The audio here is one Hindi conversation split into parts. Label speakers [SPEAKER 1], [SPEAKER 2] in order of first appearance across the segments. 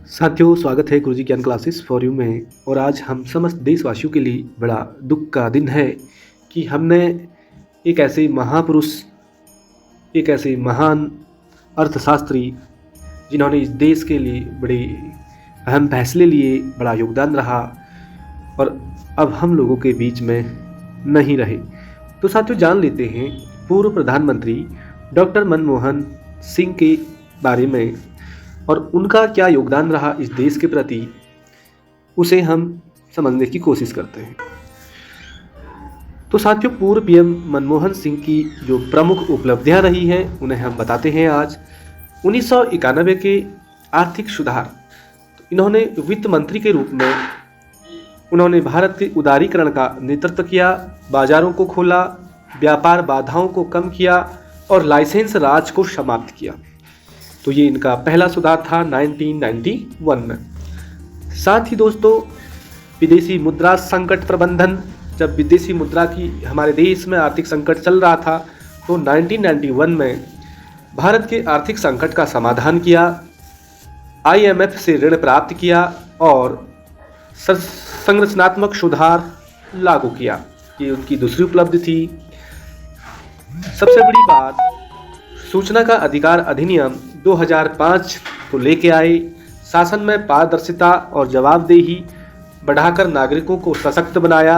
[SPEAKER 1] साथियों, स्वागत है गुरुजी ज्ञान क्लासेस फॉर यू में। और आज हम समस्त देशवासियों के लिए बड़ा दुख का दिन है कि हमने एक ऐसे महापुरुष, एक ऐसे महान अर्थशास्त्री जिन्होंने इस देश के लिए बड़े अहम फैसले लिए, बड़ा योगदान रहा और अब हम लोगों के बीच में नहीं रहे। तो साथियों, जान लेते हैं पूर्व प्रधानमंत्री डॉक्टर मनमोहन सिंह के बारे में और उनका क्या योगदान रहा इस देश के प्रति, उसे हम समझने की कोशिश करते हैं। तो साथियों, पूर्व पीएम मनमोहन सिंह की जो प्रमुख उपलब्धियां रही हैं उन्हें हम बताते हैं आज। 1991 के आर्थिक सुधार, तो इन्होंने वित्त मंत्री के रूप में उन्होंने भारत के उदारीकरण का नेतृत्व किया, बाजारों को खोला, व्यापार बाधाओं को कम किया और लाइसेंस राज को समाप्त किया। तो ये इनका पहला सुधार था 1991 में। साथ ही दोस्तों, विदेशी मुद्रा संकट प्रबंधन, जब विदेशी मुद्रा की हमारे देश में आर्थिक संकट चल रहा था तो 1991 में भारत के आर्थिक संकट का समाधान किया, IMF से ऋण प्राप्त किया और संरचनात्मक सुधार लागू किया। ये उनकी दूसरी उपलब्धि थी। सबसे बड़ी बात, सूचना का अधिकार अधिनियम 2005 को लेके आए, शासन में पारदर्शिता और जवाबदेही बढ़ाकर नागरिकों को सशक्त बनाया,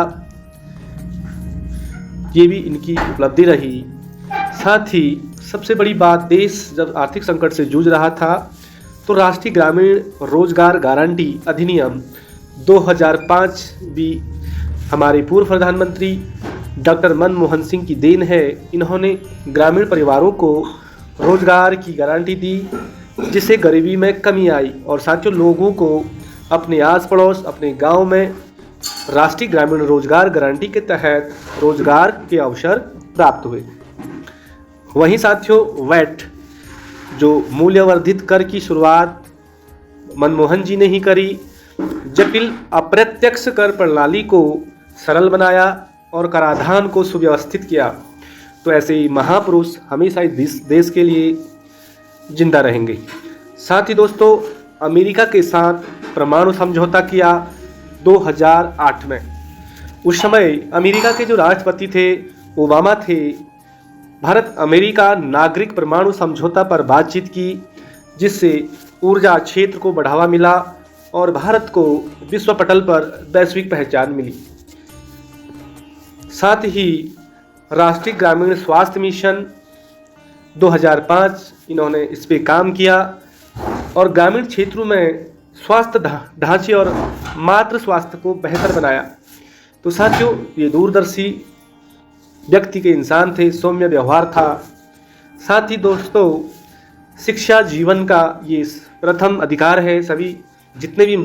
[SPEAKER 1] ये भी इनकी उपलब्धि रही। साथ ही सबसे बड़ी बात, देश जब आर्थिक संकट से जूझ रहा था तो राष्ट्रीय ग्रामीण रोजगार गारंटी अधिनियम 2005 भी हमारे पूर्व प्रधानमंत्री डॉक्टर मनमोहन सिंह की देन है। इन्होंने ग्रामीण परिवारों को रोजगार की गारंटी दी, जिससे गरीबी में कमी आई और साथियों, लोगों को अपने आस पड़ोस, अपने गांव में राष्ट्रीय ग्रामीण रोजगार गारंटी के तहत रोजगार के अवसर प्राप्त हुए। वहीं साथियों, वैट जो मूल्यवर्धित कर की शुरुआत मनमोहन जी ने ही करी, जटिल अप्रत्यक्ष कर प्रणाली को सरल बनाया और कराधान को सुव्यवस्थित किया। तो ऐसे ही महापुरुष हमेशा इस देश के लिए जिंदा रहेंगे। साथ ही दोस्तों, अमेरिका के साथ परमाणु समझौता किया 2008 में। उस समय अमेरिका के जो राष्ट्रपति थे ओबामा थे। भारत अमेरिका नागरिक परमाणु समझौता पर बातचीत की, जिससे ऊर्जा क्षेत्र को बढ़ावा मिला और भारत को विश्व पटल पर वैश्विक पहचान मिली। साथ ही राष्ट्रीय ग्रामीण स्वास्थ्य मिशन 2005, इन्होंने इस पे काम किया और ग्रामीण क्षेत्रों में स्वास्थ्य ढांचे और मातृ स्वास्थ्य को बेहतर बनाया। तो साथियों, ये दूरदर्शी व्यक्ति के इंसान थे, सौम्य व्यवहार था। साथ ही दोस्तों, शिक्षा जीवन का ये प्रथम अधिकार है। सभी जितने भी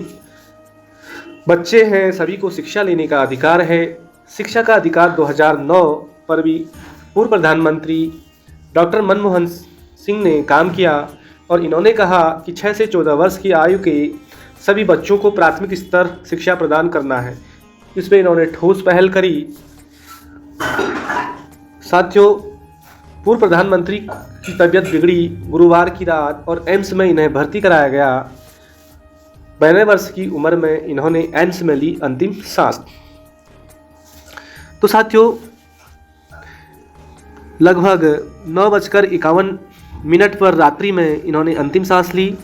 [SPEAKER 1] बच्चे हैं सभी को शिक्षा लेने का अधिकार है। शिक्षा का अधिकार 2009 पर भी पूर्व प्रधानमंत्री डॉक्टर मनमोहन सिंह ने काम किया और इन्होंने कहा कि 6 से 14 वर्ष की आयु के सभी बच्चों को प्राथमिक स्तर शिक्षा प्रदान करना है। इस पर इन्होंने ठोस पहल करी। साथियों, पूर्व प्रधानमंत्री की तबीयत बिगड़ी गुरुवार की रात और एम्स में इन्हें भर्ती कराया गया। 92 वर्ष की उम्र में इन्होंने एम्स में ली अंतिम सांस। तो साथियों, लगभग 9:51 पर रात्रि में इन्होंने अंतिम सांस ली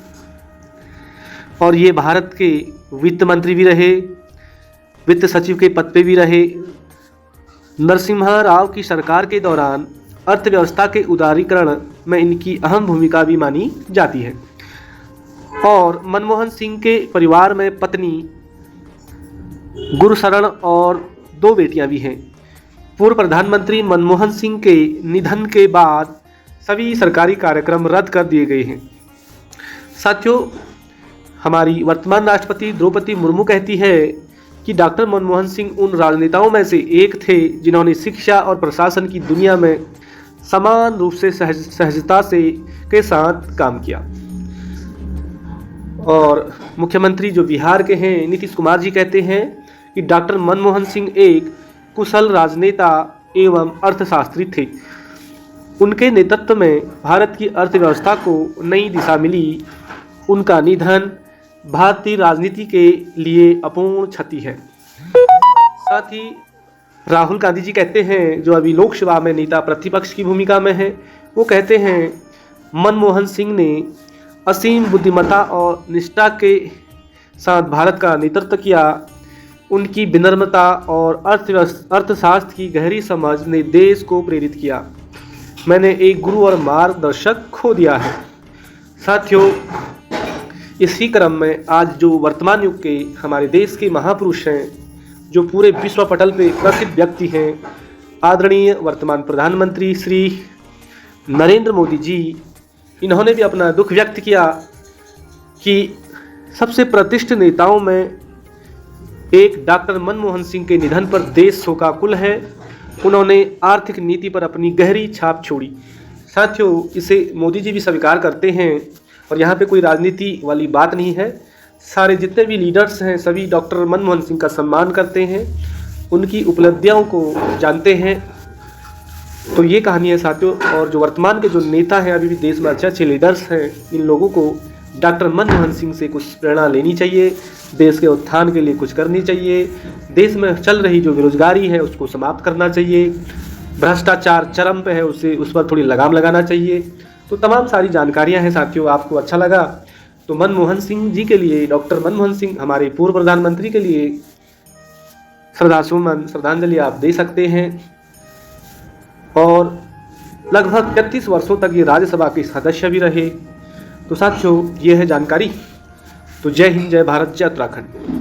[SPEAKER 1] और ये भारत के वित्त मंत्री भी रहे, वित्त सचिव के पद पे भी रहे। नरसिम्हा राव की सरकार के दौरान अर्थव्यवस्था के उदारीकरण में इनकी अहम भूमिका भी मानी जाती है। और मनमोहन सिंह के परिवार में पत्नी गुरशरण और 2 बेटियां भी हैं। पूर्व प्रधानमंत्री मनमोहन सिंह के निधन के बाद सभी सरकारी कार्यक्रम रद्द कर दिए गए हैं। साथियों, हमारी वर्तमान राष्ट्रपति द्रौपदी मुर्मू कहती है कि डॉक्टर मनमोहन सिंह उन राजनेताओं में से एक थे जिन्होंने शिक्षा और प्रशासन की दुनिया में समान रूप से सहजता से के साथ काम किया। और मुख्यमंत्री जो बिहार के हैं नीतीश कुमार जी कहते हैं कि डॉक्टर मनमोहन सिंह एक कुशल राजनेता एवं अर्थशास्त्री थे। उनके नेतृत्व में भारत की अर्थव्यवस्था को नई दिशा मिली। उनका निधन भारतीय राजनीति के लिए अपूर्ण क्षति है। साथ ही राहुल गांधी जी कहते हैं, जो अभी लोकसभा में नेता प्रतिपक्ष की भूमिका में है, वो कहते हैं मनमोहन सिंह ने असीम बुद्धिमत्ता और निष्ठा के साथ भारत का नेतृत्व किया। उनकी विनम्रता और अर्थशास्त्र की गहरी समझ ने देश को प्रेरित किया। मैंने एक गुरु और मार्गदर्शक खो दिया है। साथियों, इसी क्रम में आज जो वर्तमान युग के हमारे देश के महापुरुष हैं, जो पूरे विश्व पटल पे प्रसिद्ध व्यक्ति हैं, आदरणीय वर्तमान प्रधानमंत्री श्री नरेंद्र मोदी जी, इन्होंने भी अपना दुख व्यक्त किया कि सबसे प्रतिष्ठित नेताओं में एक डॉक्टर मनमोहन सिंह के निधन पर देश शोकाकुल है। उन्होंने आर्थिक नीति पर अपनी गहरी छाप छोड़ी। साथियों, इसे मोदी जी भी स्वीकार करते हैं और यहाँ पे कोई राजनीति वाली बात नहीं है। सारे जितने भी लीडर्स हैं सभी डॉक्टर मनमोहन सिंह का सम्मान करते हैं, उनकी उपलब्धियों को जानते हैं। तो ये कहानी है साथियों। और जो वर्तमान के जो नेता हैं, अभी भी देश में अच्छे अच्छे लीडर्स हैं, इन लोगों को डॉक्टर मनमोहन सिंह से कुछ प्रेरणा लेनी चाहिए। देश के उत्थान के लिए कुछ करनी चाहिए। देश में चल रही जो बेरोजगारी है उसको समाप्त करना चाहिए। भ्रष्टाचार चरम पे है, उस पर थोड़ी लगाम लगाना चाहिए। तो तमाम सारी जानकारियां हैं साथियों। आपको अच्छा लगा तो मनमोहन सिंह जी के लिए, डॉक्टर मनमोहन सिंह हमारे पूर्व प्रधानमंत्री के लिए श्रद्धासुमन श्रद्धांजलि आप दे सकते हैं। और लगभग 33 वर्षों तक ये राज्यसभा के सदस्य भी रहे। तो साथियों, ये है जानकारी। तो जय हिंद, जय भारत, जय उत्तराखंड।